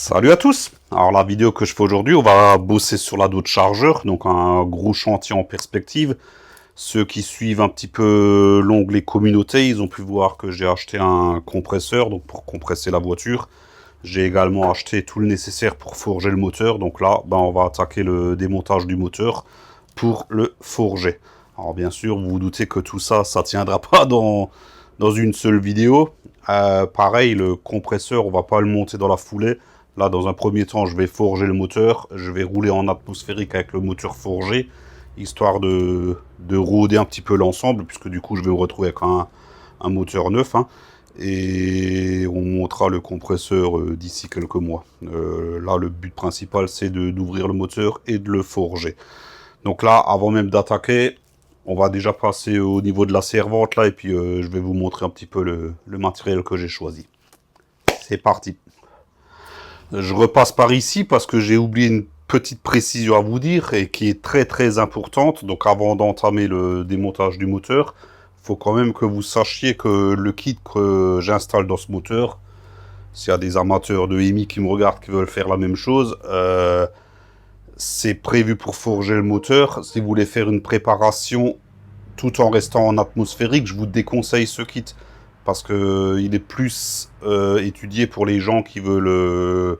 Salut à tous. Alors la vidéo que je fais aujourd'hui, on va bosser sur la dos de chargeur, donc un gros chantier en perspective. Ceux qui suivent un petit peu l'onglet communauté, ils ont pu voir que j'ai acheté un compresseur donc pour compresser la voiture. J'ai également acheté tout le nécessaire pour forger le moteur. Donc là, on va attaquer le démontage du moteur pour le forger. Alors bien sûr, vous vous doutez que tout ça, ça tiendra pas dans une seule vidéo. Pareil, le compresseur, on va pas le monter dans la foulée. Là, dans un premier temps, je vais forger le moteur. Je vais rouler en atmosphérique avec le moteur forgé, histoire de rôder un petit peu l'ensemble, puisque du coup, je vais me retrouver avec un moteur neuf. Et on montera le compresseur d'ici quelques mois. Là, le but principal, c'est d'ouvrir le moteur et de le forger. Donc là, avant même d'attaquer, on va déjà passer au niveau de la servante, là, et puis je vais vous montrer un petit peu le matériel que j'ai choisi. C'est parti. Je repasse par ici parce que j'ai oublié une petite précision à vous dire et qui est très très importante. Donc avant d'entamer le démontage du moteur, il faut quand même que vous sachiez que le kit que j'installe dans ce moteur, s'il y a des amateurs de EMI qui me regardent qui veulent faire la même chose, c'est prévu pour forger le moteur. Si vous voulez faire une préparation tout en restant en atmosphérique, je vous déconseille ce kit parce que il est plus étudié pour les gens qui veulent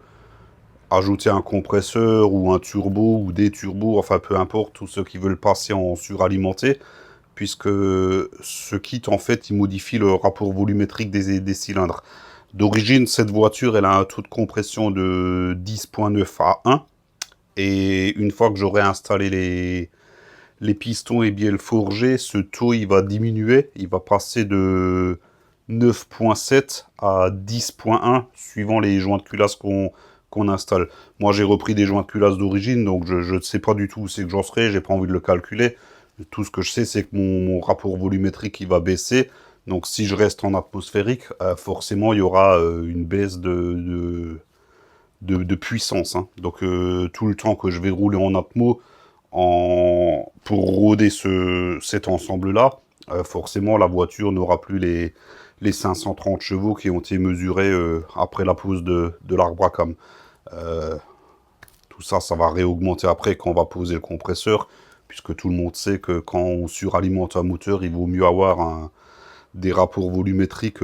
ajouter un compresseur ou un turbo ou des turbos, enfin peu importe, tous ceux qui veulent passer en suralimenté, puisque ce kit en fait il modifie le rapport volumétrique des cylindres. D'origine, cette voiture elle a un taux de compression de 10.9 à 1, et une fois que j'aurai installé les pistons et bielles forgées, ce taux il va diminuer, il va passer de 9.7 à 10.1 suivant les joints de culasse qu'on installe. Moi j'ai repris des joints de culasse d'origine, donc je ne sais pas du tout où c'est que j'en serai, j'ai pas envie de le calculer. Tout ce que je sais, c'est que mon rapport volumétrique il va baisser. Donc si je reste en atmosphérique, forcément il y aura une baisse de puissance. Donc tout le temps que je vais rouler en atmo, pour rôder cet ensemble-là, forcément la voiture n'aura plus les 530 chevaux qui ont été mesurés après la pose de l'arbre à cam. Tout ça, ça va réaugmenter après quand on va poser le compresseur, puisque tout le monde sait que quand on suralimente un moteur, il vaut mieux avoir des rapports volumétriques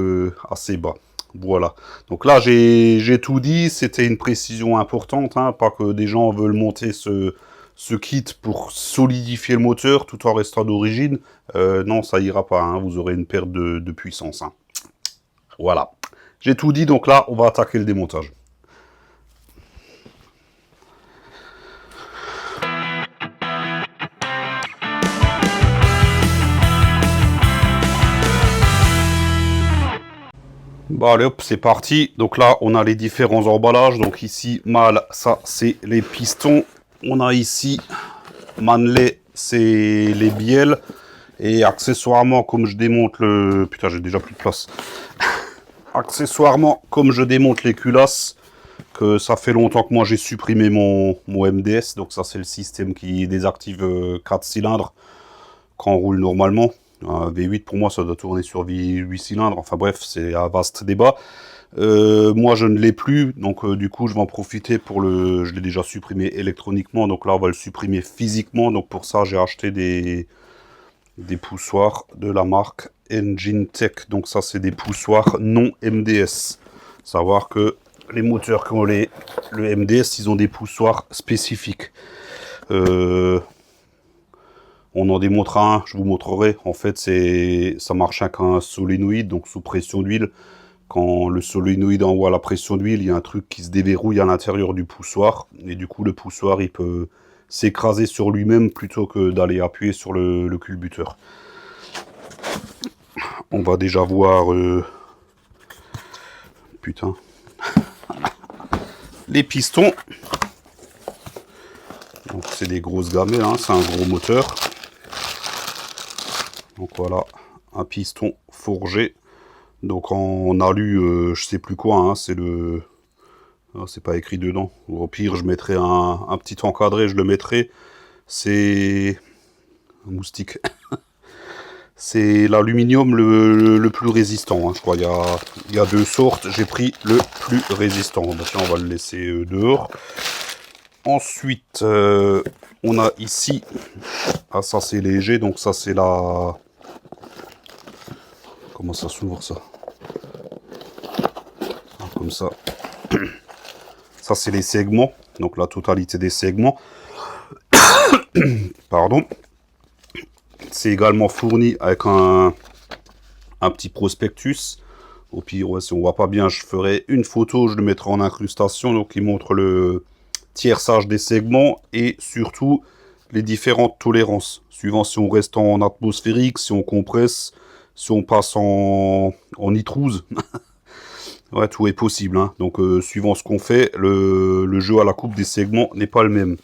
assez bas. Voilà. Donc là, j'ai tout dit. C'était une précision importante, pas que des gens veulent monter ce kit pour solidifier le moteur tout en restant d'origine. Non, ça ira pas. Vous aurez une perte de puissance. Voilà. J'ai tout dit, donc là, on va attaquer le démontage. Bon allez hop, c'est parti. Donc là, on a les différents emballages. Donc ici, mâle, ça c'est les pistons. On a ici, manlet, c'est les bielles. Et accessoirement, comme je démonte le... Putain, j'ai déjà plus de place. Accessoirement, comme je démonte les culasses, que ça fait longtemps que moi j'ai supprimé mon MDS. Donc ça c'est le système qui désactive 4 cylindres quand on roule normalement. Un V8 pour moi ça doit tourner sur 8 cylindres, enfin bref c'est un vaste débat. Moi je ne l'ai plus, donc du coup je vais en profiter pour je l'ai déjà supprimé électroniquement, donc là on va le supprimer physiquement. Donc pour ça j'ai acheté des poussoirs de la marque Engine Tech. Donc ça c'est des poussoirs non MDS. Savoir que les moteurs qui ont le MDS, ils ont des poussoirs spécifiques. On en démontrera un, je vous montrerai. En fait, ça marche avec un solénoïde, donc sous pression d'huile. Quand le solénoïde envoie la pression d'huile, il y a un truc qui se déverrouille à l'intérieur du poussoir. Et du coup, le poussoir, il peut s'écraser sur lui-même plutôt que d'aller appuyer sur le culbuteur. On va déjà voir... Putain. Les pistons. Donc c'est des grosses gamelles, c'est un gros moteur. Donc voilà, un piston forgé. Donc en alu, je sais plus quoi, c'est le... Ah, c'est pas écrit dedans. Au pire, je mettrai un petit encadré, je le mettrai. C'est... un moustique. C'est l'aluminium le plus résistant, hein, je crois. Il y a deux sortes. J'ai pris le plus résistant. Bah, tiens, on va le laisser dehors. Ensuite, on a ici... Ah, ça c'est léger, donc ça c'est la... Comment ça s'ouvre ça? Ah, comme ça. Ça c'est les segments, donc la totalité des segments. Pardon. C'est également fourni avec un petit prospectus. Au pire, ouais, si on voit pas bien, je ferai une photo, je le mettrai en incrustation, donc il montre le tierçage des segments et surtout les différentes tolérances, suivant si on reste en atmosphérique, si on compresse, si on passe en nitrouse. Ouais, tout est possible, hein. Donc suivant ce qu'on fait, le jeu à la coupe des segments n'est pas le même.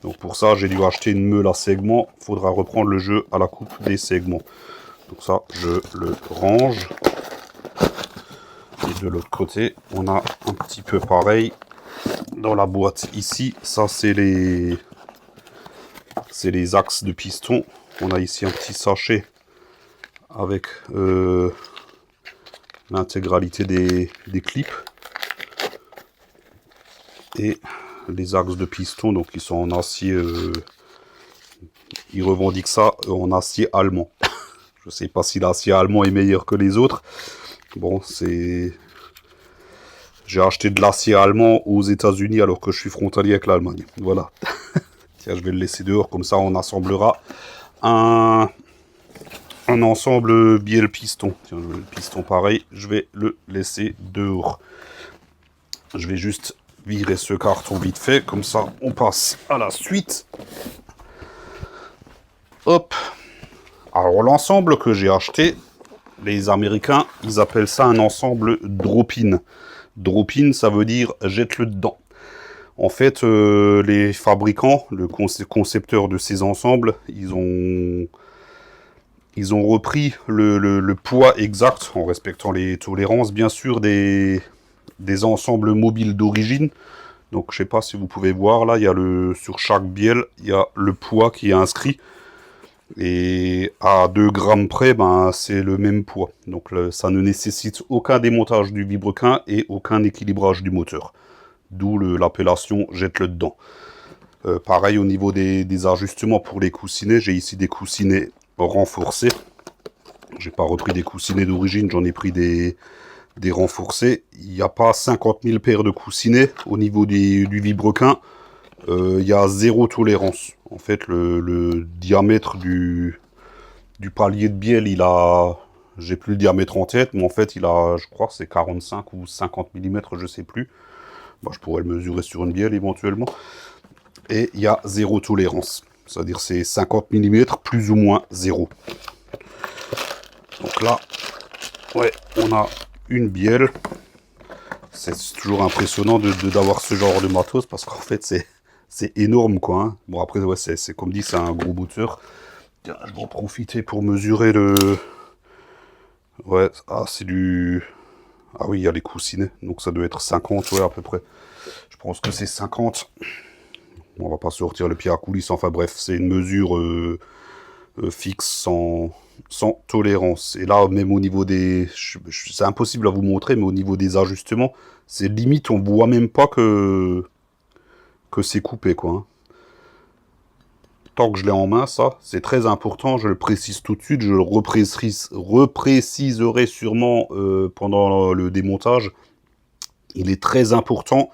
Donc pour ça, j'ai dû acheter une meule à segments. Il faudra reprendre le jeu à la coupe des segments. Donc ça, je le range. Et de l'autre côté, on a un petit peu pareil. Dans la boîte ici, ça c'est les axes de piston. On a ici un petit sachet avec l'intégralité des clips. Et les axes de piston, donc ils sont en acier, ils revendiquent ça en acier allemand. Je sais pas si l'acier allemand est meilleur que les autres. Bon, c'est... J'ai acheté de l'acier allemand aux États-Unis alors que je suis frontalier avec l'Allemagne. Voilà. Tiens, je vais le laisser dehors, comme ça on assemblera un ensemble bielle piston. Tiens, le piston pareil, je vais le laisser dehors. Je vais juste virer ce carton vite fait, comme ça on passe à la suite. Hop. Alors l'ensemble que j'ai acheté, les Américains, ils appellent ça un ensemble drop-in. Drop-in, ça veut dire jette-le dedans. En fait, les fabricants, le concepteur de ces ensembles, ils ont repris le poids exact, en respectant les tolérances, bien sûr, des ensembles mobiles d'origine. Donc, je sais pas si vous pouvez voir, là, il y a sur chaque bielle, il y a le poids qui est inscrit. Et à 2 grammes près, ben, c'est le même poids. Donc ça ne nécessite aucun démontage du vilebrequin et aucun équilibrage du moteur. D'où l'appellation jette-le dedans. Pareil au niveau des ajustements pour les coussinets. J'ai ici des coussinets renforcés. J'ai pas repris des coussinets d'origine, j'en ai pris des renforcés. Il n'y a pas 50 000 paires de coussinets au niveau du vilebrequin. Il y a zéro tolérance. En fait, le diamètre du palier de bielle, il a... J'ai plus le diamètre en tête, mais en fait, il a, je crois, c'est 45 ou 50 mm, je sais plus. Bon, je pourrais le mesurer sur une bielle, éventuellement. Et il y a zéro tolérance. C'est-à-dire, c'est 50 mm, plus ou moins zéro. Donc là, ouais, on a une bielle. C'est toujours impressionnant d'avoir ce genre de matos, parce qu'en fait, c'est énorme, quoi. Hein. Bon, après, ouais, c'est comme dit, c'est un gros moteur. Tiens, je vais en profiter pour mesurer le... Ouais, ah, c'est du... Ah oui, il y a les coussinets, donc ça doit être 50, ouais, à peu près. Je pense que c'est 50. Bon, on va pas sortir le pied à coulisses, enfin bref, c'est une mesure fixe, sans tolérance. Et là, même au niveau des... C'est impossible à vous montrer, mais au niveau des ajustements, c'est limite, on voit même pas que c'est coupé, quoi. Hein. Tant que je l'ai en main, ça, c'est très important, je le précise tout de suite, je le repréciserai sûrement pendant le démontage. Il est très important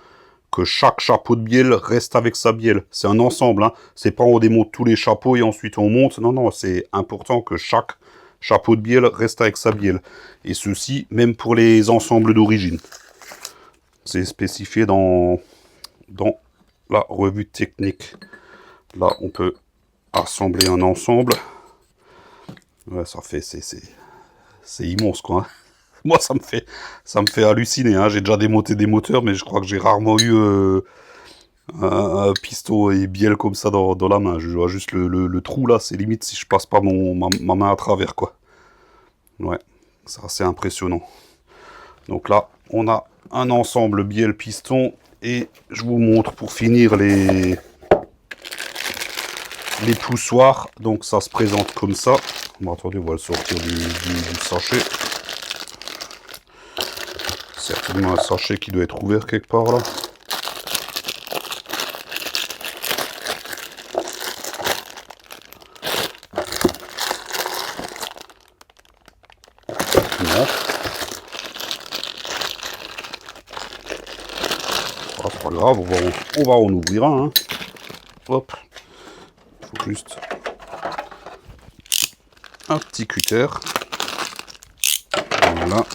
que chaque chapeau de bielle reste avec sa bielle. C'est un ensemble, hein. C'est pas on démonte tous les chapeaux et ensuite on monte. Non, non, c'est important que chaque chapeau de bielle reste avec sa bielle. Et ceci, même pour les ensembles d'origine. C'est spécifié dans la revue technique. Là, on peut assembler un ensemble. Ouais, ça fait... C'est immense, quoi. Hein. Moi, ça me fait halluciner. Hein. J'ai déjà démonté des moteurs, mais je crois que j'ai rarement eu un piston et bielle comme ça dans la main. Je vois juste le trou, là. C'est limite si je passe pas ma main à travers, quoi. Ouais, c'est assez impressionnant. Donc là, on a un ensemble bielle piston. Et je vous montre pour finir les poussoirs. Donc ça se présente comme ça. Bon, attendez, on va le sortir du sachet. Certainement un sachet qui doit être ouvert quelque part là. Non. Ah, c'est pas grave, on va en ouvrir un. Hein. Hop. Il faut juste un petit cutter. Voilà.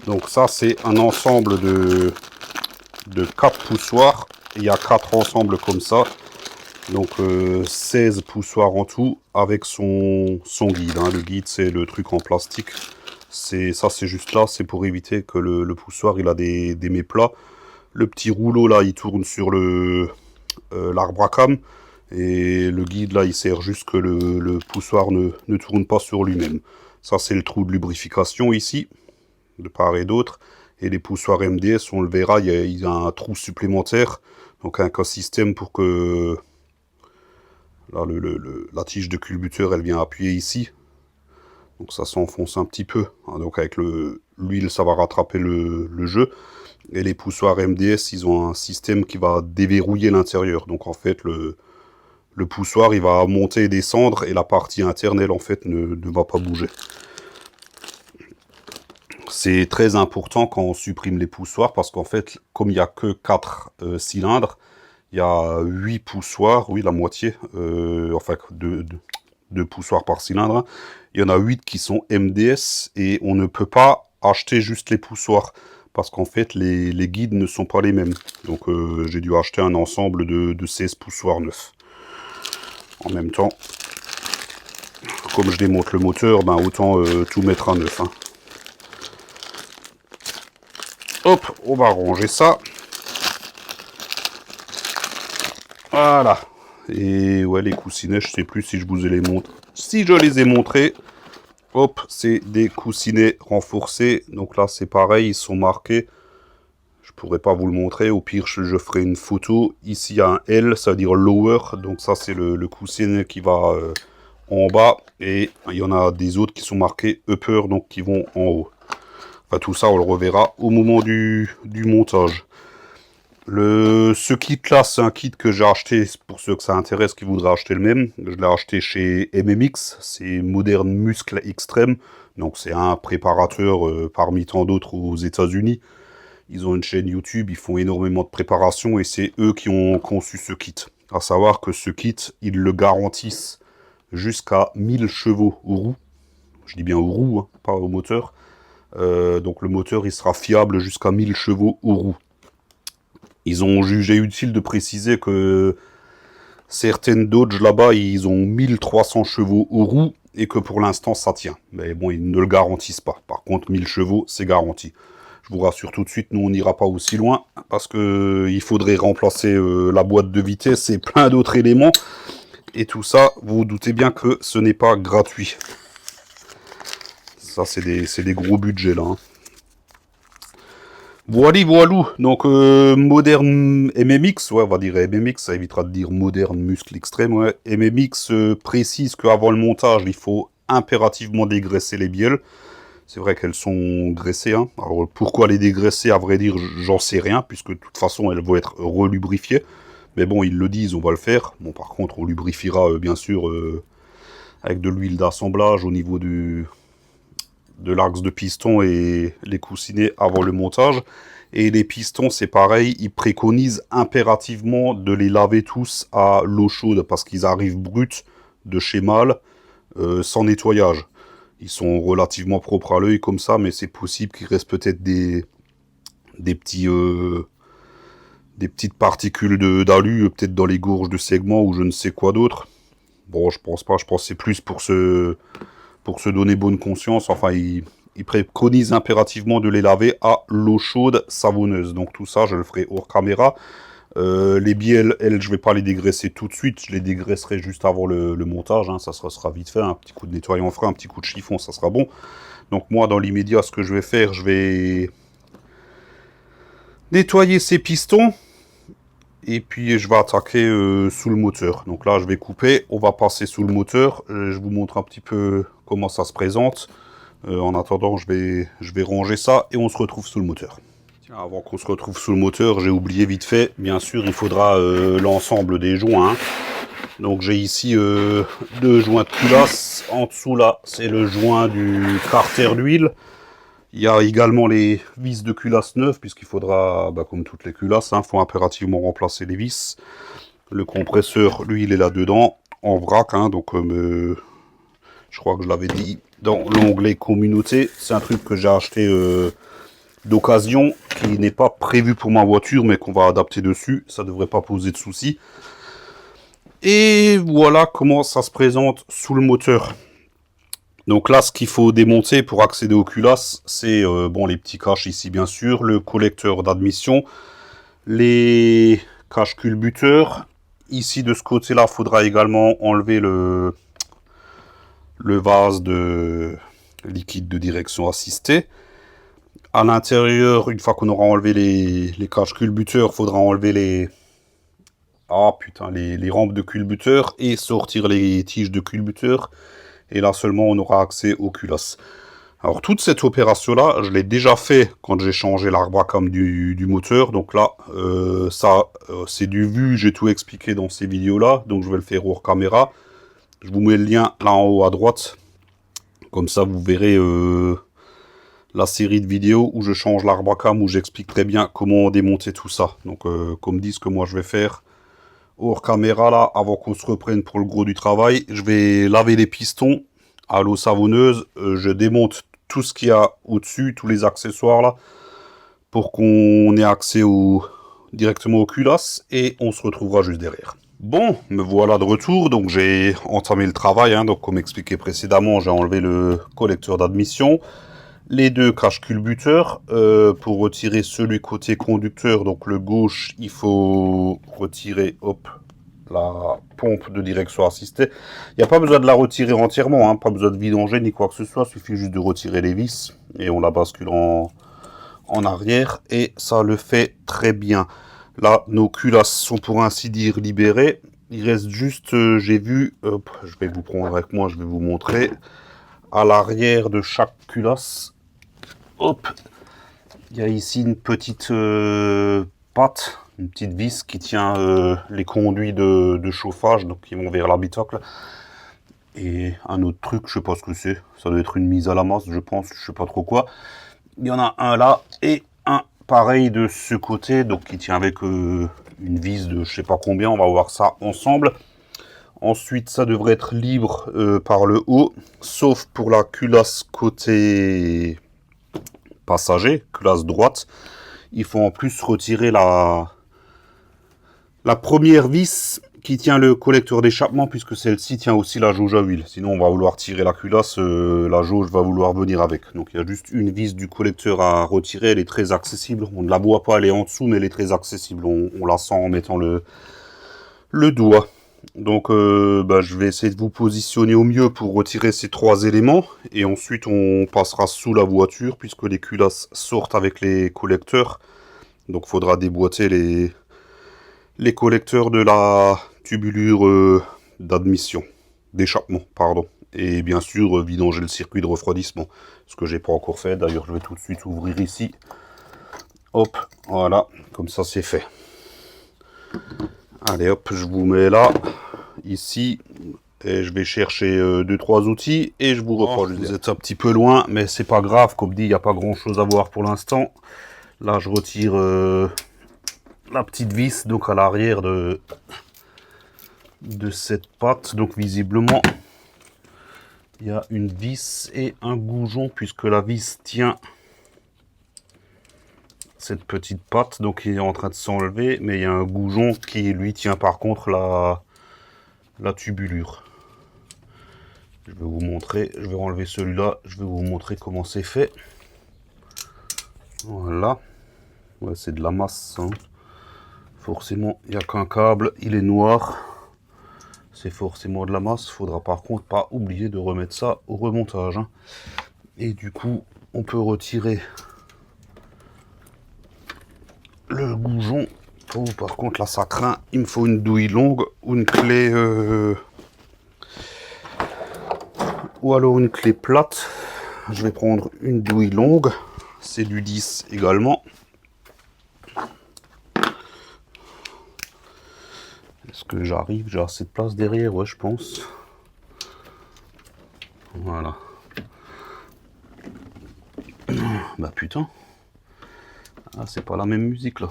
Donc ça, c'est un ensemble de 4 poussoirs. Il y a 4 ensembles comme ça. Donc 16 poussoirs en tout avec son guide. Hein. Le guide, c'est le truc en plastique. Ça, c'est juste là, c'est pour éviter que le poussoir, il a des méplats. Le petit rouleau, là, il tourne sur l'arbre à cam. Et le guide, là, il sert juste que le poussoir ne tourne pas sur lui-même. Ça, c'est le trou de lubrification ici, de part et d'autre. Et les poussoirs MDS, on le verra, il y a un trou supplémentaire. Donc un système pour que là, la tige de culbuteur, elle vient appuyer ici. Donc ça s'enfonce un petit peu. Hein, donc avec l'huile, ça va rattraper le jeu. Et les poussoirs MDS, ils ont un système qui va déverrouiller l'intérieur. Donc en fait, le poussoir, il va monter et descendre. Et la partie interne, elle, en fait, ne va pas bouger. C'est très important quand on supprime les poussoirs. Parce qu'en fait, comme il n'y a que 4 cylindres, il y a 8 poussoirs, oui, la moitié, enfin, 2 poussoirs par cylindre. Hein. Il y en a 8 qui sont MDS et on ne peut pas acheter juste les poussoirs parce qu'en fait, les guides ne sont pas les mêmes. Donc, j'ai dû acheter un ensemble de 16 poussoirs neufs. En même temps, comme je démonte le moteur, ben, autant tout mettre à neuf. Hein. Hop, on va ranger ça. Voilà. Et ouais, les coussinets, je sais plus si je vous les montre. Si je les ai montrés, hop, c'est des coussinets renforcés. Donc là, c'est pareil, ils sont marqués. Je pourrais pas vous le montrer. Au pire, je ferai une photo. Ici, il y a un L, ça veut dire lower. Donc ça, c'est le coussinet qui va en bas. Et il y en a des autres qui sont marqués upper, donc qui vont en haut. Enfin, tout ça, on le reverra au moment du montage. Ce kit-là, c'est un kit que j'ai acheté, pour ceux que ça intéresse, qui voudraient acheter le même. Je l'ai acheté chez MMX, c'est Modern Muscle Extreme. Donc c'est un préparateur parmi tant d'autres aux États-Unis. Ils ont une chaîne YouTube, ils font énormément de préparation et c'est eux qui ont conçu ce kit. À savoir que ce kit, ils le garantissent jusqu'à 1000 chevaux aux roues. Je dis bien aux roues, hein, pas au moteur. Donc le moteur, il sera fiable jusqu'à 1000 chevaux aux roues. Ils ont jugé utile de préciser que certaines Dodge là-bas, ils ont 1300 chevaux aux roues et que pour l'instant, ça tient. Mais bon, ils ne le garantissent pas. Par contre, 1000 chevaux, c'est garanti. Je vous rassure tout de suite, nous, on n'ira pas aussi loin parce que il faudrait remplacer la boîte de vitesse et plein d'autres éléments. Et tout ça, vous vous doutez bien que ce n'est pas gratuit. Ça, c'est des gros budgets, là. Hein. Voilou, donc Modern MMX, ouais, on va dire MMX, ça évitera de dire Modern Muscle Extreme, ouais. MMX précise qu'avant le montage, il faut impérativement dégraisser les bielles. C'est vrai qu'elles sont graissées, hein. Alors pourquoi les dégraisser, à vrai dire, j'en sais rien, puisque de toute façon, elles vont être relubrifiées. Mais bon, ils le disent, on va le faire. Bon, par contre, on lubrifiera, bien sûr, avec de l'huile d'assemblage au niveau de l'axe de piston et les coussinets avant le montage. Et les pistons, c'est pareil, ils préconisent impérativement de les laver tous à l'eau chaude parce qu'ils arrivent bruts de chez Mahle sans nettoyage. Ils sont relativement propres à l'œil comme ça, mais c'est possible qu'il reste peut-être des petites particules d'alu, peut-être dans les gourges de segment ou je ne sais quoi d'autre. Bon, je pense pas, je pense que c'est plus pour se donner bonne conscience. Enfin, ils préconisent impérativement de les laver à l'eau chaude savonneuse. Donc tout ça, je le ferai hors caméra. Les bielles, elles, je vais pas les dégraisser tout de suite. Je les dégraisserai juste avant le montage. Hein. Ça sera vite fait. Un petit coup de nettoyant frais, un petit coup de chiffon, ça sera bon. Donc moi, dans l'immédiat, ce que je vais faire, je vais nettoyer ces pistons. Et puis je vais attaquer sous le moteur. Donc là, je vais couper, on va passer sous le moteur. Je vous montre un petit peu comment ça se présente. En attendant, je vais ranger ça et on se retrouve sous le moteur. Tiens, avant qu'on se retrouve sous le moteur, j'ai oublié vite fait. Bien sûr, il faudra l'ensemble des joints. Donc j'ai ici 2 joints de culasse. En dessous là, c'est le joint du carter d'huile. Il y a également les vis de culasse neuves, puisqu'il faudra, comme toutes les culasses, faut impérativement remplacer les vis. Le compresseur, lui, il est là-dedans, en vrac, donc je crois que je l'avais dit dans l'onglet communauté. C'est un truc que j'ai acheté d'occasion, qui n'est pas prévu pour ma voiture, mais qu'on va adapter dessus. Ça ne devrait pas poser de soucis. Et voilà comment ça se présente sous le moteur. Donc là, ce qu'il faut démonter pour accéder aux culasses, c'est les petits caches ici, bien sûr, le collecteur d'admission, les caches culbuteurs. Ici, de ce côté-là, il faudra également enlever le vase de liquide de direction assistée. À l'intérieur, une fois qu'on aura enlevé les caches culbuteurs, il faudra enlever les rampes de culbuteur et sortir les tiges de culbuteur. Et là seulement on aura accès aux culasses. Alors toute cette opération là, je l'ai déjà fait quand j'ai changé l'arbre à cam du moteur. Donc là, c'est du vu, j'ai tout expliqué dans ces vidéos là. Donc je vais le faire hors caméra. Je vous mets le lien là en haut à droite. Comme ça vous verrez la série de vidéos où je change l'arbre à cam, où j'explique très bien comment démonter tout ça. Donc comme dit, ce que moi je vais faire hors caméra là, avant qu'on se reprenne pour le gros du travail, je vais laver les pistons à l'eau savonneuse. Je démonte tout ce qu'il y a au-dessus, tous les accessoires là, pour qu'on ait accès directement aux culasses, et on se retrouvera juste derrière. Bon, me voilà de retour. Donc j'ai entamé le travail, donc comme expliqué précédemment, j'ai enlevé le collecteur d'admission, les 2 caches culbuteurs. Pour retirer celui côté conducteur, donc le gauche, il faut retirer la pompe de direction assistée. Il n'y a pas besoin de la retirer entièrement, pas besoin de vidanger ni quoi que ce soit, il suffit juste de retirer les vis et on la bascule en arrière et ça le fait très bien. Là, nos culasses sont pour ainsi dire libérées. Il reste juste, j'ai vu, je vais vous prendre avec moi, je vais vous montrer, à l'arrière de chaque culasse, il y a ici une petite patte, une petite vis qui tient les conduits de chauffage, donc qui vont vers l'habitacle. Et un autre truc, je sais pas ce que c'est, ça doit être une mise à la masse, je pense, je sais pas trop quoi. Il y en a un là et un pareil de ce côté, donc qui tient avec une vis de je sais pas combien, on va voir ça ensemble. Ensuite, ça devrait être libre par le haut, sauf pour la culasse côté passager, culasse droite. Il faut en plus retirer la première vis qui tient le collecteur d'échappement, puisque celle-ci tient aussi la jauge à huile. Sinon, on va vouloir tirer la culasse, la jauge va vouloir venir avec. Donc, il y a juste une vis du collecteur à retirer. Elle est très accessible. On ne la voit pas, elle est en dessous, mais elle est très accessible. On la sent en mettant le doigt. Donc, je vais essayer de vous positionner au mieux pour retirer ces 3 éléments. Et ensuite, on passera sous la voiture, puisque les culasses sortent avec les collecteurs. Donc, il faudra déboîter les collecteurs de la tubulure d'admission, d'échappement, pardon. Et bien sûr, vidanger le circuit de refroidissement, ce que j'ai pas encore fait. D'ailleurs, je vais tout de suite ouvrir ici. Hop, voilà, comme ça c'est fait. Allez hop, je vous mets là, ici, et je vais chercher 2-3 outils, et je vous reprends. Vous êtes un petit peu loin, mais c'est pas grave, comme dit, il n'y a pas grand chose à voir pour l'instant. Là, je retire la petite vis, donc à l'arrière de cette patte. Donc visiblement, il y a une vis et un goujon, puisque la vis tient cette petite patte, donc il est en train de s'enlever, mais il y a un goujon qui lui tient par contre la tubulure. Je vais vous montrer, je vais enlever celui-là, je vais vous montrer comment c'est fait. Voilà, ouais, c'est de la masse, forcément il n'y a qu'un câble, il est noir, c'est forcément de la masse. Il faudra par contre pas oublier de remettre ça au remontage, Et du coup, on peut retirer le goujon. Oh, par contre, là, ça craint. Il me faut une douille longue ou une clé... ou alors une clé plate. Je vais prendre une douille longue. C'est du 10 également. Est-ce que j'arrive? J'ai assez de place derrière? Ouais, je pense. Voilà. Bah putain. Ah, c'est pas la même musique là.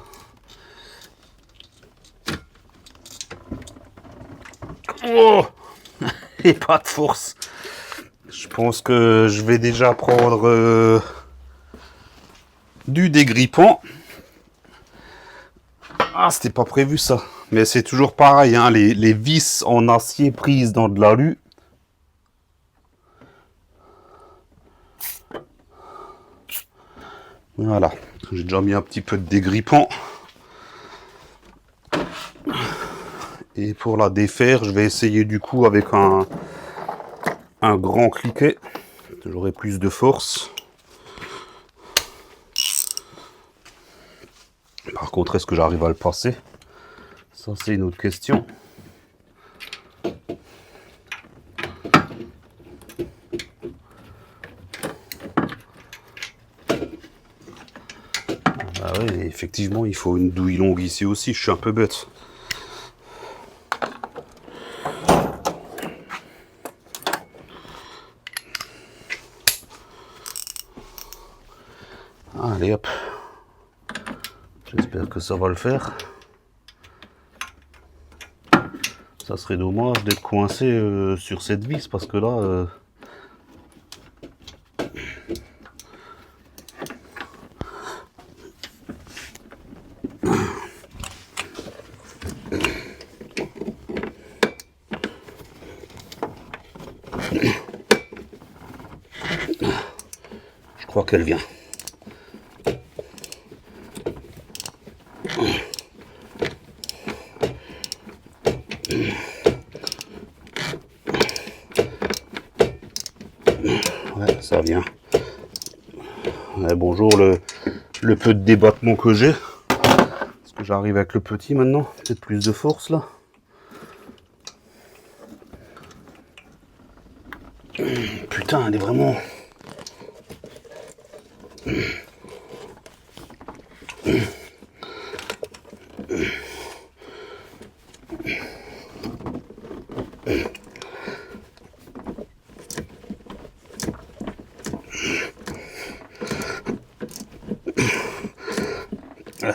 Oh! Et pas de force. Je pense que je vais déjà prendre du dégrippant. Ah, c'était pas prévu ça. Mais c'est toujours pareil, hein, les vis en acier prises dans de l'alu. Voilà. J'ai déjà mis un petit peu de dégrippant. Et pour la défaire, je vais essayer du coup avec un grand cliquet. J'aurai plus de force. Par contre, est-ce que j'arrive à le passer? Ça, c'est une autre question. Ah ouais, effectivement, il faut une douille longue ici aussi. Je suis un peu bête. Allez hop. J'espère que ça va le faire. Ça serait dommage d'être coincé sur cette vis parce que là... je crois qu'elle vient. Ouais, ça vient. Ouais, bonjour le peu de débattement que j'ai. Est-ce que j'arrive avec le petit maintenant? Peut-être plus de force là. Putain, elle est vraiment...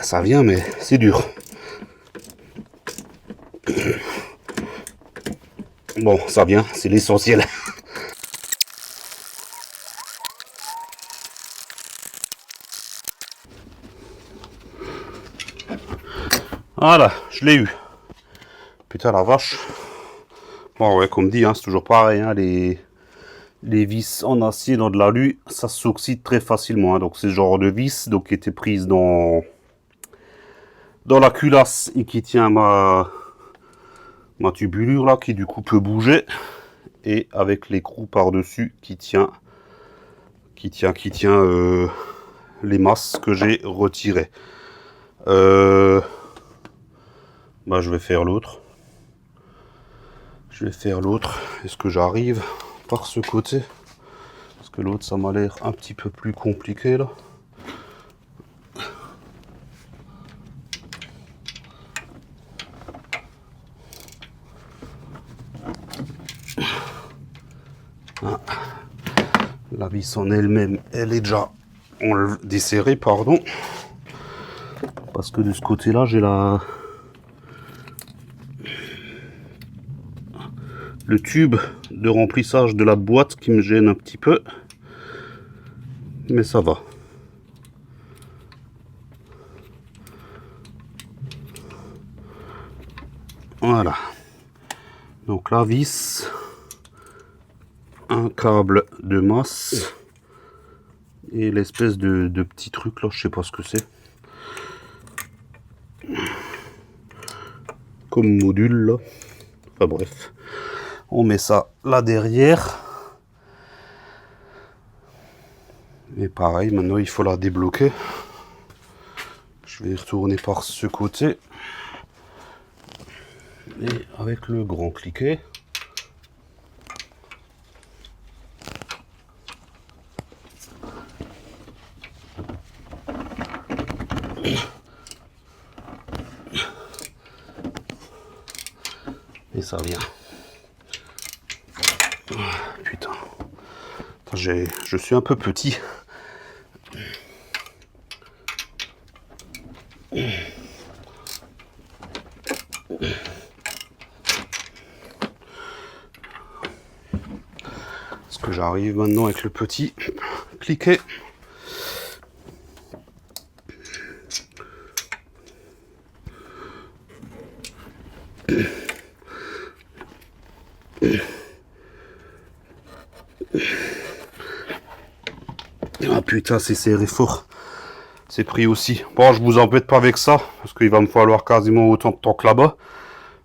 Ça vient, mais c'est dur. Bon, ça vient, c'est l'essentiel. Voilà, je l'ai eu. Putain, la vache. Bon, ouais, comme dit, hein, c'est toujours pareil. Hein, les vis en acier dans de l'alu, ça s'oxyde très facilement. Hein, donc, c'est ce genre de vis donc, qui était prise dans la culasse et qui tient ma tubulure là, qui du coup peut bouger. Et avec l'écrou par-dessus qui tient les masses que j'ai retirées. Bah, je vais faire l'autre. Est-ce que j'arrive par ce côté? Parce que l'autre, ça m'a l'air un petit peu plus compliqué là. Ah. La vis en elle-même, elle est déjà desserrée, pardon. Parce que de ce côté-là, j'ai le tube de remplissage de la boîte qui me gêne un petit peu. Mais ça va. Voilà. Donc la vis, un câble de masse et l'espèce de petit truc là, je sais pas ce que c'est. Comme module là. Enfin bref. On met ça là derrière. Et pareil, maintenant il faut la débloquer. Je vais y retourner par ce côté. Et avec le grand cliquet. Et ça vient. Putain. Je suis un peu petit. Est-ce que j'arrive maintenant avec le petit cliquet? Ah putain, c'est serré fort. C'est pris aussi. Bon, je vous embête pas avec ça, parce qu'il va me falloir quasiment autant de temps que là-bas.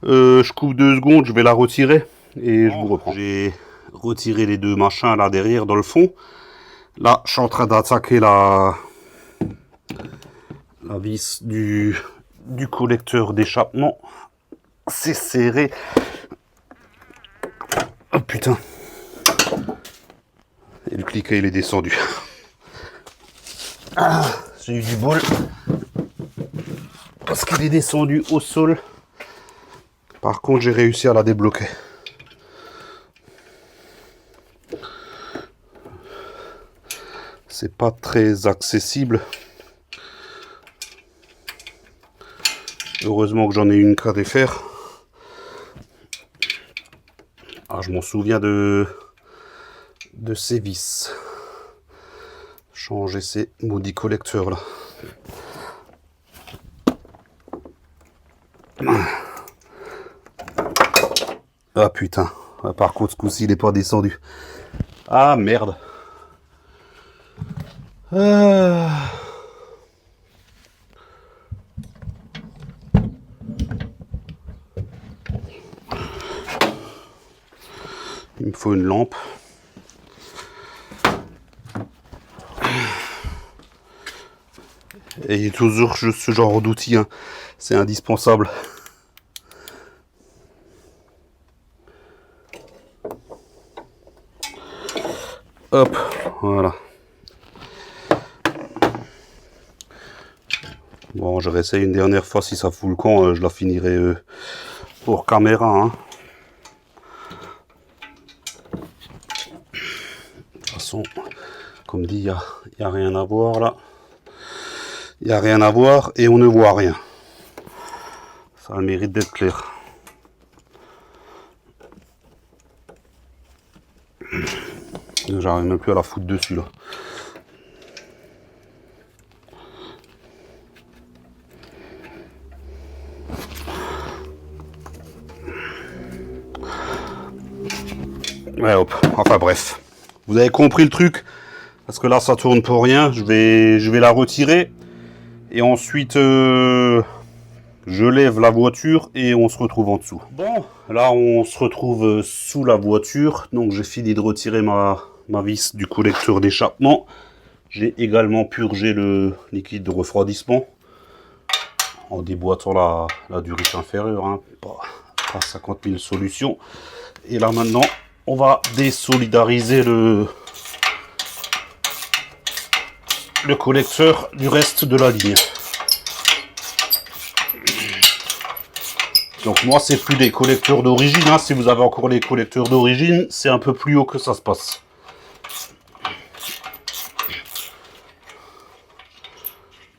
Je coupe 2 secondes, je vais la retirer, et je vous reprends. J'ai retiré les deux machins là derrière, dans le fond. Là, je suis en train d'attaquer la vis du collecteur d'échappement. C'est serré. Oh putain. Et le cliquet, il est descendu. Ah, j'ai eu du bol. Parce qu'il est descendu au sol. Par contre, j'ai réussi à la débloquer. C'est pas très accessible. Heureusement que j'en ai une qu'à défaire. Ah, je m'en souviens de ces vis. Changer ces maudits collecteurs là. Ah putain. Ah, par contre, ce coup-ci, il n'est pas descendu. Ah merde. Il me faut une lampe. Et toujours ce genre d'outil, hein. C'est indispensable. Hop, voilà. Bon, je réessaye une dernière fois, si ça fout le camp, je la finirai pour caméra, hein. De toute façon, comme dit, il n'y a rien à voir là. Il n'y a rien à voir et on ne voit rien. Ça a le mérite d'être clair. J'arrive même plus à la foutre dessus là. Ouais, hop. Enfin bref. Vous avez compris le truc. Parce que là ça tourne pour rien. Je vais la retirer. Et ensuite je lève la voiture et on se retrouve en dessous. Bon, là on se retrouve sous la voiture. Donc j'ai fini de retirer ma vis du collecteur d'échappement. J'ai également purgé le liquide de refroidissement en déboîtant la durite inférieure, hein, pas 50 000 solutions. Et là maintenant, on va désolidariser le collecteur du reste de la ligne. Donc moi, c'est plus des collecteurs d'origine, hein. Si vous avez encore les collecteurs d'origine, c'est un peu plus haut que ça se passe.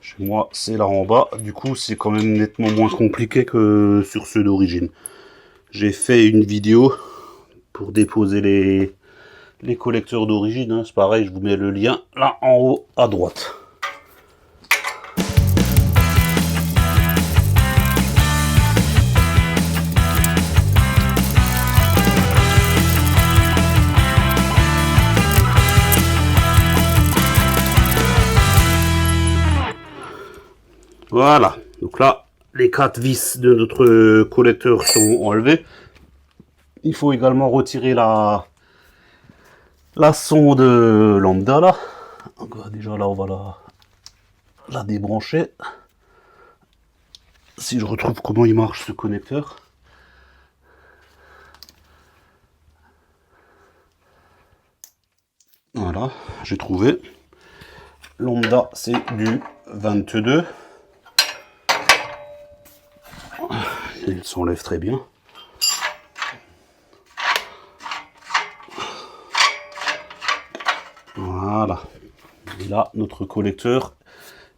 Chez moi, c'est là en bas. Du coup, c'est quand même nettement moins compliqué que sur ceux d'origine. J'ai fait une vidéo pour déposer les collecteurs d'origine, hein. C'est pareil, je vous mets le lien là en haut à droite. Voilà, donc là, les 4 vis de notre collecteur sont enlevées. Il faut également retirer la sonde lambda là. Donc déjà là on va la débrancher. Si je retrouve comment il marche ce connecteur. Voilà, j'ai trouvé. Lambda c'est du 22. Il s'enlève très bien. Voilà. Et là, notre collecteur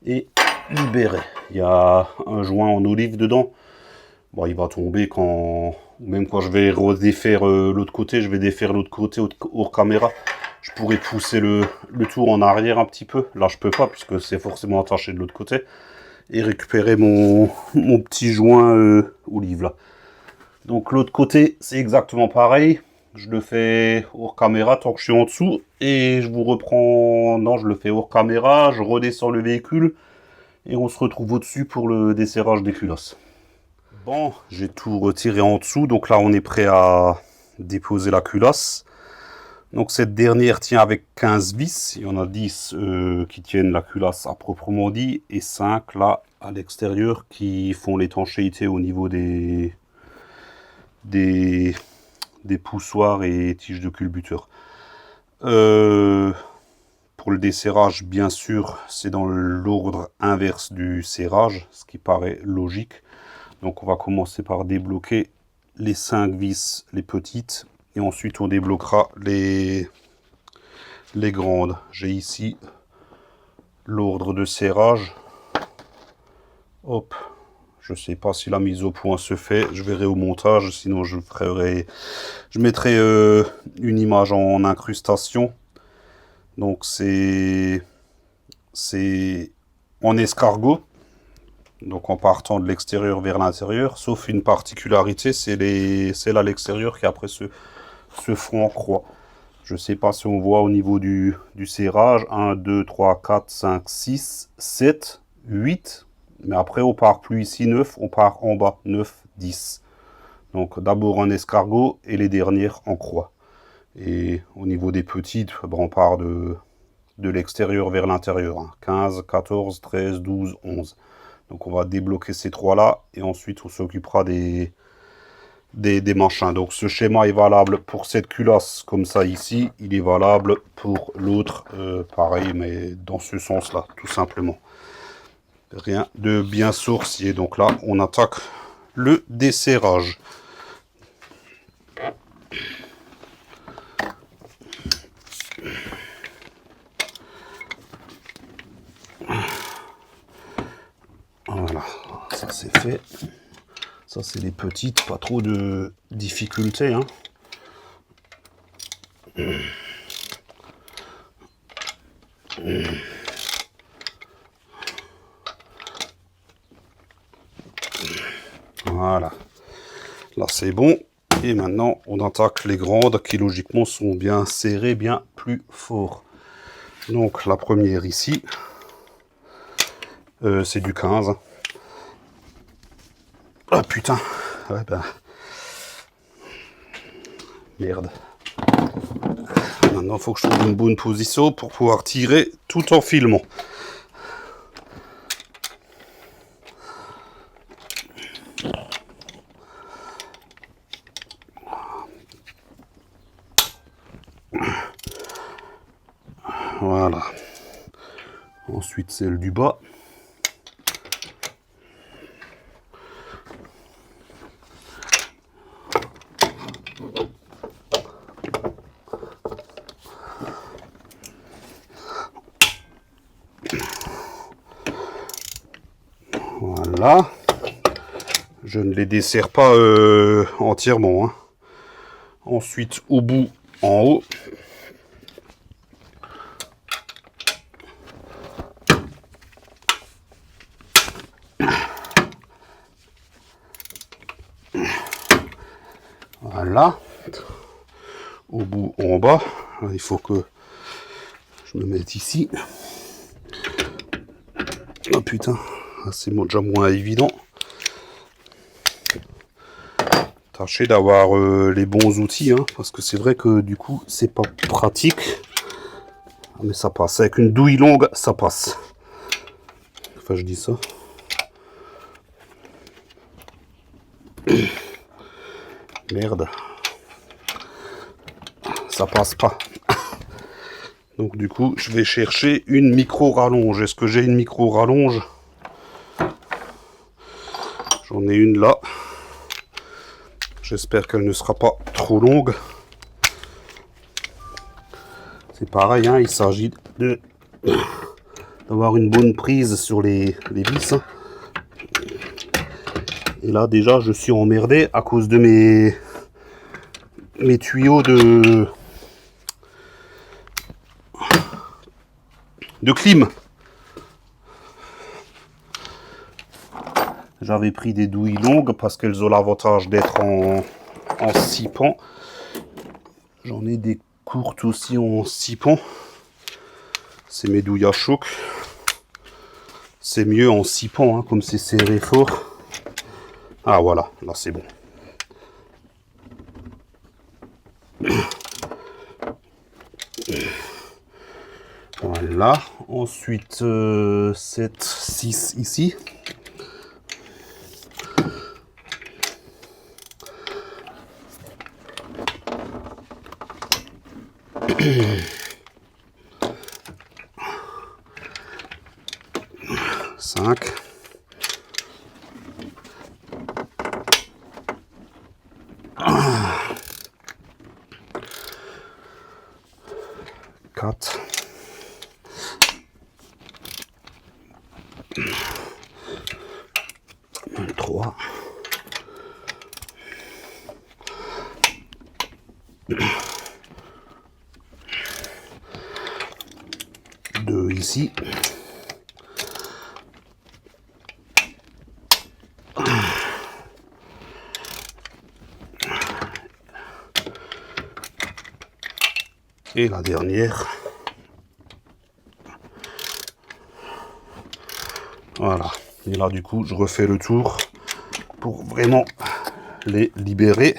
est libéré. Il y a un joint en olive dedans. Bon, il va tomber quand... Même quand je vais redéfaire l'autre côté, je vais défaire l'autre côté hors caméra. Je pourrais pousser le tour en arrière un petit peu. Là, je peux pas puisque c'est forcément attaché de l'autre côté. Et récupérer mon petit joint olive là. Donc l'autre côté, c'est exactement pareil. Je le fais hors caméra tant que je suis en dessous. Et je vous reprends... Non, je le fais hors caméra. Je redescends le véhicule. Et on se retrouve au-dessus pour le desserrage des culasses. Bon, j'ai tout retiré en dessous. Donc là, on est prêt à déposer la culasse. Donc cette dernière tient avec 15 vis. Il y en a 10 qui tiennent la culasse à proprement dit. Et 5 là à l'extérieur qui font l'étanchéité au niveau des poussoirs et tiges de culbuteur. Pour le desserrage, bien sûr, c'est dans l'ordre inverse du serrage, ce qui paraît logique. Donc on va commencer par débloquer les 5 vis, les petites, et ensuite on débloquera les grandes. J'ai ici l'ordre de serrage. Hop. Je sais pas si la mise au point se fait, je verrai au montage, sinon je mettrai une image en incrustation. Donc c'est en escargot, donc en partant de l'extérieur vers l'intérieur, sauf une particularité, c'est celles à l'extérieur qui après se font en croix. Je sais pas si on voit au niveau du serrage, 1, 2, 3, 4, 5, 6, 7, 8... Mais après, on part plus ici 9, on part en bas 9, 10. Donc d'abord un escargot et les dernières en croix. Et au niveau des petites, ben, on part de l'extérieur vers l'intérieur. Hein. 15, 14, 13, 12, 11. Donc on va débloquer ces trois-là et ensuite on s'occupera des machins. Donc ce schéma est valable pour cette culasse comme ça ici. Il est valable pour l'autre, pareil, mais dans ce sens-là, tout simplement. Rien de bien sorcier. Donc là, on attaque le desserrage. Voilà, ça c'est fait. Ça c'est les petites, pas trop de difficultés. Hein. Voilà, là c'est bon. Et maintenant on attaque les grandes qui logiquement sont bien serrées, bien plus fort. Donc la première ici, c'est du 15. Ah putain, ouais ben... Merde. Maintenant il faut que je trouve une bonne position pour pouvoir tirer tout en filmant. Voilà. Ensuite, celle du bas. Voilà. Je ne les desserre pas entièrement. Hein. Ensuite, au bout, en haut. Voilà. Au bout, en bas. Il faut que je me mette ici. Oh putain, c'est déjà moins évident. Tâchez d'avoir les bons outils, hein, parce que c'est vrai que du coup, c'est pas pratique. Ah, mais ça passe. Avec une douille longue, ça passe. Enfin, je dis ça. Merde. Ça passe pas. Donc du coup, je vais chercher une micro-rallonge. Est-ce que j'ai une micro-rallonge? J'en ai une là. J'espère qu'elle ne sera pas trop longue. C'est pareil, hein, il s'agit d'avoir une bonne prise sur les vis. Hein. Et là, déjà, je suis emmerdé à cause de mes tuyaux de clim. J'avais pris des douilles longues parce qu'elles ont l'avantage d'être en 6 pans. J'en ai des courtes aussi en 6 pans. C'est mes douilles à choc. C'est mieux en 6 pans, hein, comme c'est serré fort. Ah voilà, là c'est bon. Voilà. Ensuite, 7, 6 ici. Cinq. Quatre. Trois. Deux ici. Et la dernière. Voilà. Et là, du coup, je refais le tour pour vraiment les libérer.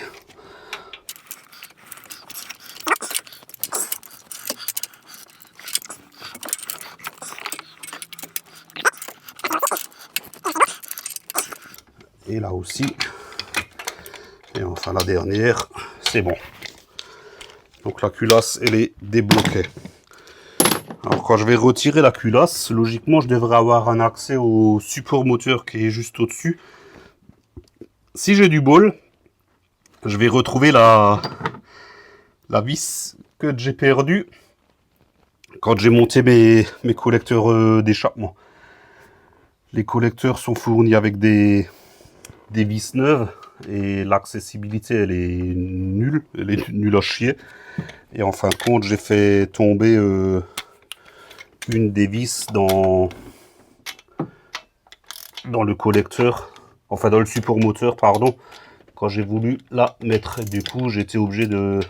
Et là aussi. Et enfin, la dernière, c'est bon. Donc la culasse, elle est débloquée. Alors quand je vais retirer la culasse, logiquement je devrais avoir un accès au support moteur qui est juste au-dessus. Si j'ai du bol, je vais retrouver la vis que j'ai perdue quand j'ai monté mes collecteurs d'échappement. Les collecteurs sont fournis avec des vis neuves et l'accessibilité elle est nulle à chier. Et en fin de compte, j'ai fait tomber une des vis dans le collecteur, enfin dans le support moteur, pardon, quand j'ai voulu la mettre. Du coup, j'étais obligé de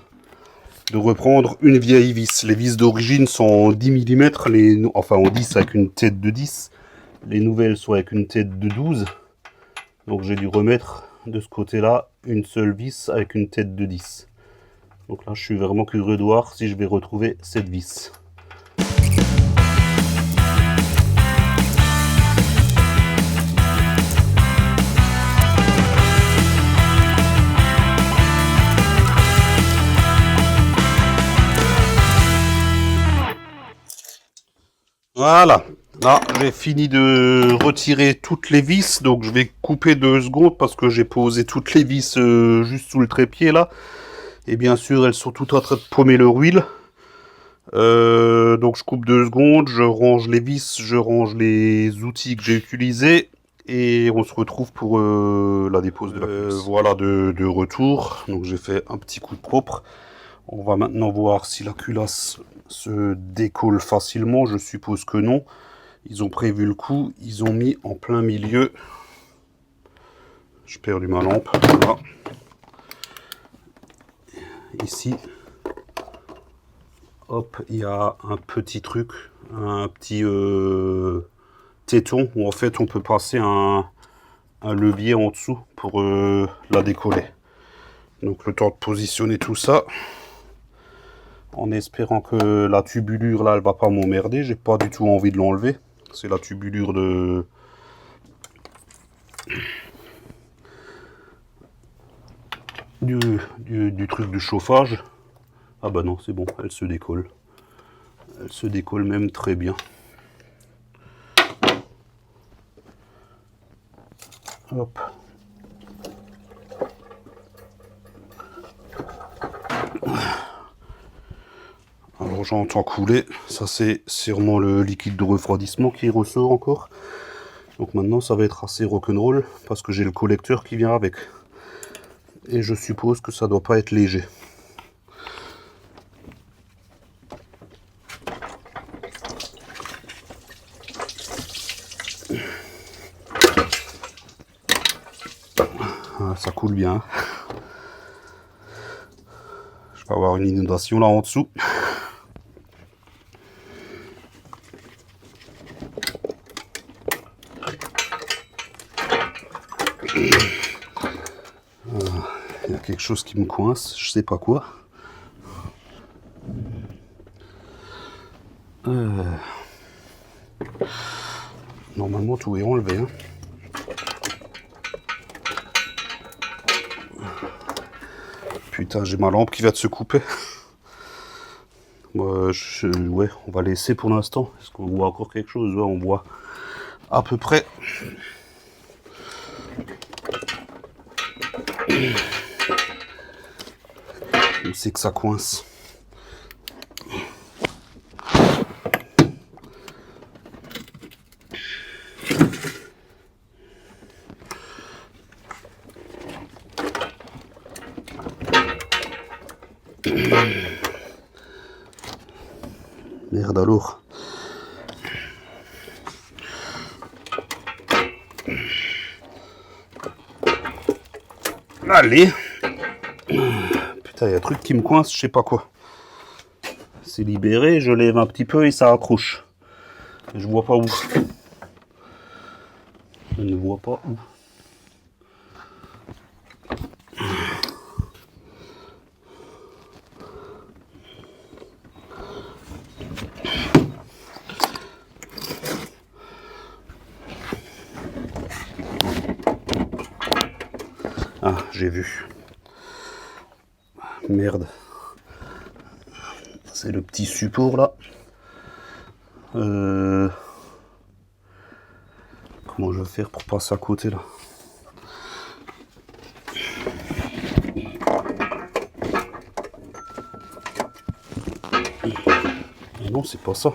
reprendre une vieille vis. Les vis d'origine sont en 10 mm, enfin en 10 avec une tête de 10. Les nouvelles sont avec une tête de 12. Donc j'ai dû remettre de ce côté-là une seule vis avec une tête de 10. Donc là, je suis vraiment curieux de voir si je vais retrouver cette vis. Voilà, là j'ai fini de retirer toutes les vis, donc je vais couper 2 secondes parce que j'ai posé toutes les vis juste sous le trépied là. Et bien sûr, elles sont toutes en train de paumer leur huile. Donc je coupe 2 secondes, je range les vis, je range les outils que j'ai utilisés et on se retrouve pour la dépose de la culasse. Voilà de retour, donc j'ai fait un petit coup de propre. On va maintenant voir si la culasse se décolle facilement, je suppose que non. Ils ont prévu le coup, ils ont mis en plein milieu. J'ai perdu ma lampe, voilà. Ici, hop, il y a un petit truc, un petit téton où en fait on peut passer un levier en dessous pour la décoller. Donc le temps de positionner tout ça. En espérant que la tubulure là, elle va pas m'emmerder. J'ai pas du tout envie de l'enlever. C'est la tubulure de... Du truc du chauffage. Ah bah non, c'est bon, elle se décolle. Elle se décolle même très bien. Hop. Alors j'entends couler, ça c'est sûrement le liquide de refroidissement qui ressort encore. Donc maintenant ça va être assez rock'n'roll parce que j'ai le collecteur qui vient avec. Et je suppose que ça doit pas être léger. Ah, ça coule bien. Je vais avoir une inondation là en dessous. Il y a quelque chose qui me coince, je sais pas quoi. Normalement tout est enlevé. Hein. Putain, j'ai ma lampe qui va de se couper. Ouais, on va laisser pour l'instant. Est-ce qu'on voit encore quelque chose? Ouais, on voit à peu près. On sait que ça coince. Merde alors. Allez. Putain, il y a un truc qui me coince, je sais pas quoi. C'est libéré, je lève un petit peu et ça accroche. Je vois pas où. Je ne vois pas où. Ah, j'ai vu. Merde. C'est le petit support là. Comment je vais faire pour passer à côté là? Mais non, c'est pas ça.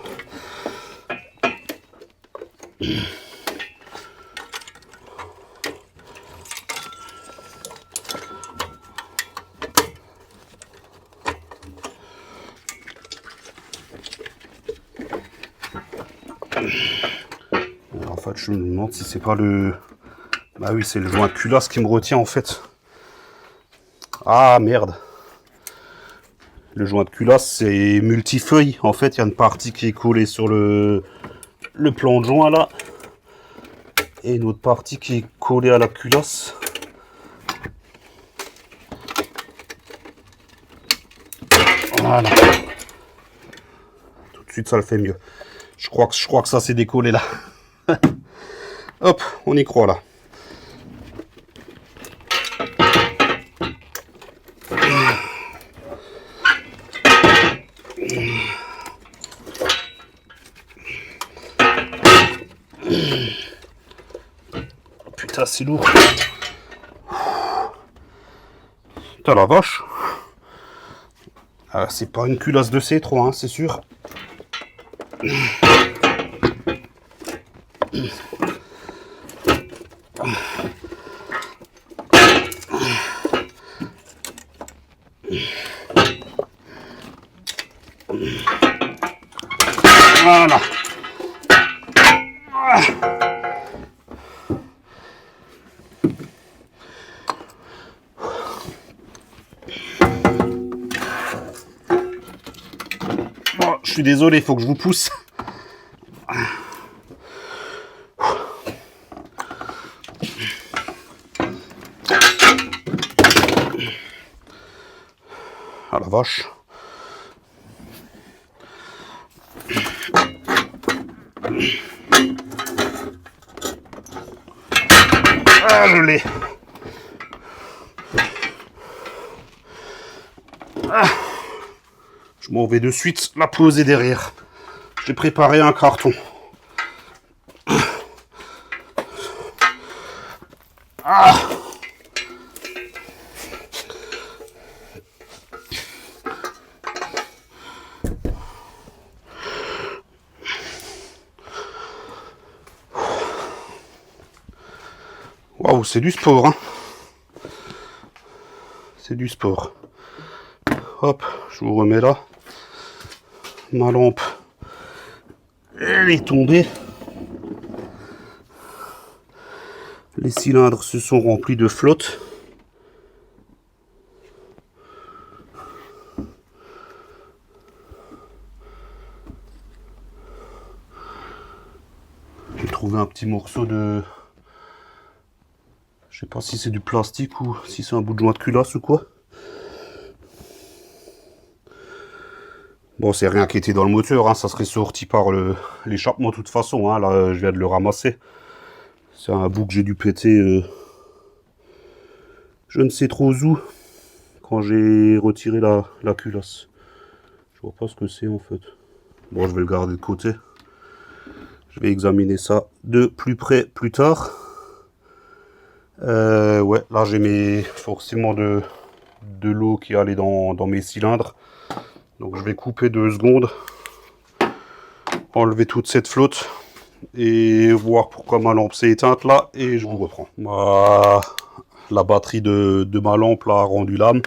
Alors, en fait, je me demande si c'est pas le... Bah oui, c'est le joint de culasse qui me retient en fait. Ah merde. Le joint de culasse, c'est multifeuille. En fait, il y a une partie qui est collée sur le plan de joint là. Et une autre partie qui est collée à la culasse. Voilà. Tout de suite, ça le fait mieux. Je crois que ça s'est décollé là. Hop, on y croit là. Putain, c'est lourd. Putain, la vache. Ah, c'est pas une culasse de C3, hein, c'est sûr. Voilà. Bon, je suis désolé, il faut que je vous pousse. Ah la vache. Ah, je l'ai. Ah. Je m'en vais de suite la poser derrière. J'ai préparé un carton. Ah. Waouh, c'est du sport, hein. C'est du sport. Hop, je vous remets là. Ma lampe, elle est tombée. Les cylindres se sont remplis de flotte. J'ai trouvé un petit morceau de... Je sais pas si c'est du plastique ou si c'est un bout de joint de culasse ou quoi. Bon, c'est rien qui était dans le moteur, hein, ça serait sorti par l'échappement de toute façon. Hein, là, je viens de le ramasser. C'est un bout que j'ai dû péter... je ne sais trop où quand j'ai retiré la culasse. Je vois pas ce que c'est en fait. Bon, je vais le garder de côté. Je vais examiner ça de plus près plus tard. Ouais, là j'ai forcément de l'eau qui allait dans mes cylindres. Donc je vais couper 2 secondes, enlever toute cette flotte et voir pourquoi ma lampe s'est éteinte là et je vous reprends. La batterie de ma lampe là a rendu l'âme.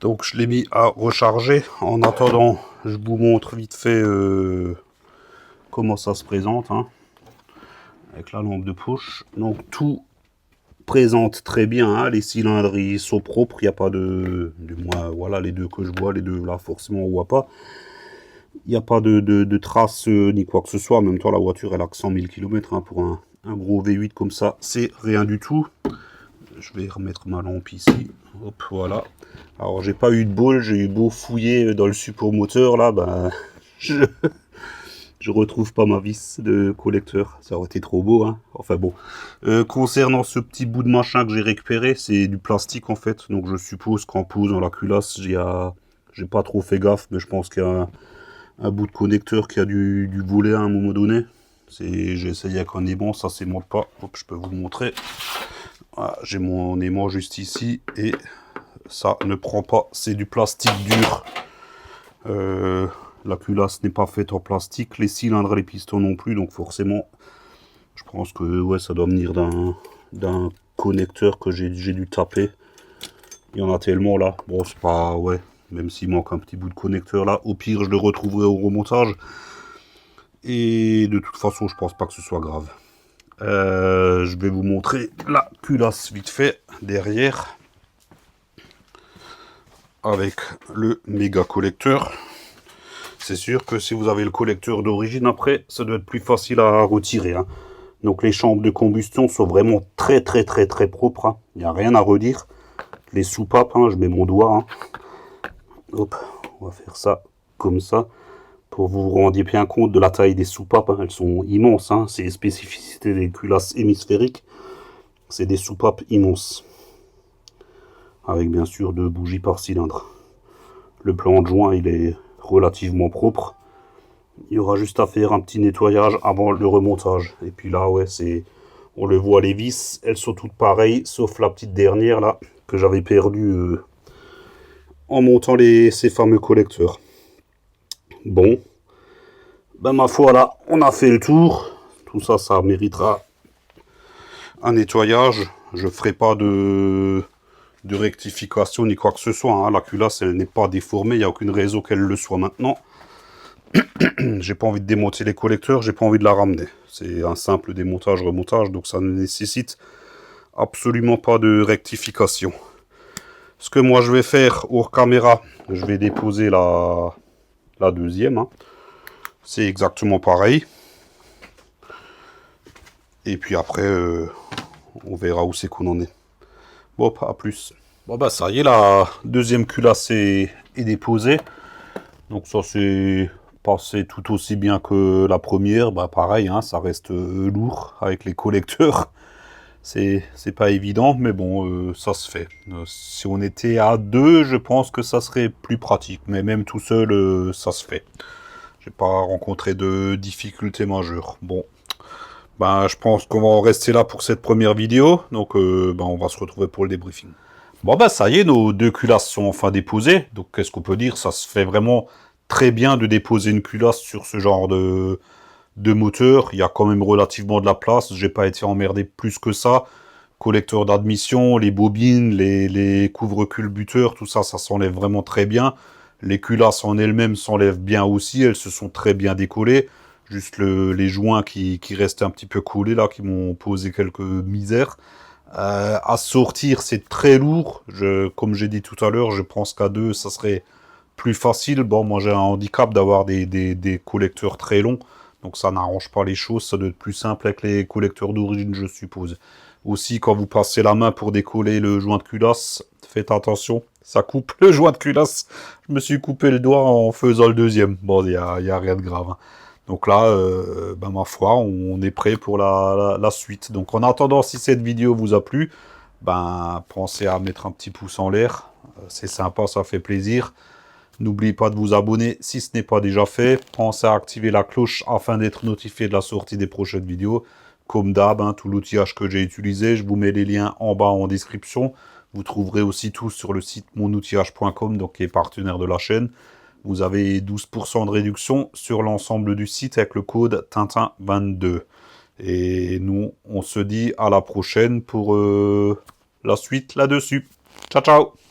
Donc je l'ai mis à recharger. En attendant, je vous montre vite fait comment ça se présente. Hein, avec la lampe de poche. Donc tout présente très bien, hein, les cylindres ils sont propres, il n'y a pas du moins voilà les deux que je vois, les deux là forcément on voit pas, il n'y a pas de traces ni quoi que ce soit. En même temps la voiture elle a que 100 000 km, hein, pour un gros V8 comme ça c'est rien du tout. Je vais remettre ma lampe ici, hop voilà. Alors j'ai pas eu de bol, j'ai eu beau fouiller dans le support moteur là, ben je retrouve pas ma vis de collecteur, ça aurait été trop beau, hein. Enfin bon. Concernant ce petit bout de machin que j'ai récupéré, c'est du plastique en fait. Donc je suppose qu'en posant la culasse, j'ai pas trop fait gaffe, mais je pense qu'il y a un bout de connecteur qui a dû voler à un moment donné. J'ai essayé avec un aimant, ça s'aimante pas. Hop, je peux vous le montrer. Voilà, j'ai mon aimant juste ici et ça ne prend pas, c'est du plastique dur. La culasse n'est pas faite en plastique, les cylindres et les pistons non plus, donc forcément, je pense que ouais, ça doit venir d'un connecteur que j'ai dû taper. Il y en a tellement là, bon c'est pas, ouais, même s'il manque un petit bout de connecteur là, au pire je le retrouverai au remontage. Et de toute façon, je pense pas que ce soit grave. Je vais vous montrer la culasse vite fait derrière avec le méga collecteur. C'est sûr que si vous avez le collecteur d'origine après, ça doit être plus facile à retirer. Hein. Donc les chambres de combustion sont vraiment très propres. Hein. Il n'y a rien à redire. Les soupapes, hein, je mets mon doigt. Hein. Hop, on va faire ça comme ça. Pour vous vous rendiez bien compte de la taille des soupapes. Hein. Elles sont immenses. Hein. C'est les spécificités des culasses hémisphériques. C'est des soupapes immenses. Avec bien sûr 2 bougies par cylindre. Le plan de joint, il est relativement propre. Il y aura juste à faire un petit nettoyage avant le remontage. Et puis là, ouais, on le voit, les vis, elles sont toutes pareilles, sauf la petite dernière là, que j'avais perdue en montant ces fameux collecteurs. Bon, ben ma foi là, on a fait le tour. Tout ça, ça méritera un nettoyage. Je ferai pas de rectification ni quoi que ce soit. Hein. La culasse, elle n'est pas déformée, il n'y a aucune raison qu'elle le soit maintenant. J'ai pas envie de démonter les collecteurs, j'ai pas envie de la ramener. C'est un simple démontage-remontage, donc ça ne nécessite absolument pas de rectification. Ce que moi je vais faire hors caméra, je vais déposer la deuxième. Hein. C'est exactement pareil. Et puis après, on verra où c'est qu'on en est. Bon, à plus. Bon bah ça y est, la deuxième culasse est déposée. Donc ça c'est Passé tout aussi bien que la première, bah pareil, hein, ça reste lourd avec les collecteurs. C'est pas évident, mais bon, ça se fait. Si on était à deux, je pense que ça serait plus pratique. Mais même tout seul, ça se fait. J'ai pas rencontré de difficultés majeures. Bon, ben, je pense qu'on va en rester là pour cette première vidéo. Donc, ben, on va se retrouver pour le débriefing. Bon, ben, ça y est, nos deux culasses sont enfin déposées. Donc, qu'est-ce qu'on peut dire? Ça se fait vraiment très bien de déposer une culasse sur ce genre de moteur. Il y a quand même relativement de la place. J'ai pas été emmerdé plus que ça. Collecteur d'admission, les bobines, les couvre-culbuteurs, tout ça, ça s'enlève vraiment très bien. Les culasses en elles-mêmes s'enlèvent bien aussi. Elles se sont très bien décollées. Juste les joints qui restaient un petit peu collés là, qui m'ont posé quelques misères. À sortir, c'est très lourd. Comme j'ai dit tout à l'heure, je pense qu'à deux, ça serait plus facile. Bon, moi j'ai un handicap d'avoir des collecteurs très longs, donc ça n'arrange pas les choses. Ça doit être plus simple avec les collecteurs d'origine, je suppose. Aussi, quand vous passez la main pour décoller le joint de culasse, faites attention, ça coupe le joint de culasse. Je me suis coupé le doigt en faisant le deuxième. Bon, y a rien de grave, hein. Donc là, ben ma foi, on est prêt pour la suite. Donc en attendant, si cette vidéo vous a plu, ben pensez à mettre un petit pouce en l'air. C'est sympa, ça fait plaisir. N'oubliez pas de vous abonner si ce n'est pas déjà fait. Pensez à activer la cloche afin d'être notifié de la sortie des prochaines vidéos. Comme d'hab, hein, tout l'outillage que j'ai utilisé, je vous mets les liens en bas en description. Vous trouverez aussi tout sur le site monoutillage.com, donc qui est partenaire de la chaîne. Vous avez 12% de réduction sur l'ensemble du site avec le code Tintin22. Et nous, on se dit à la prochaine pour la suite là-dessus. Ciao, ciao!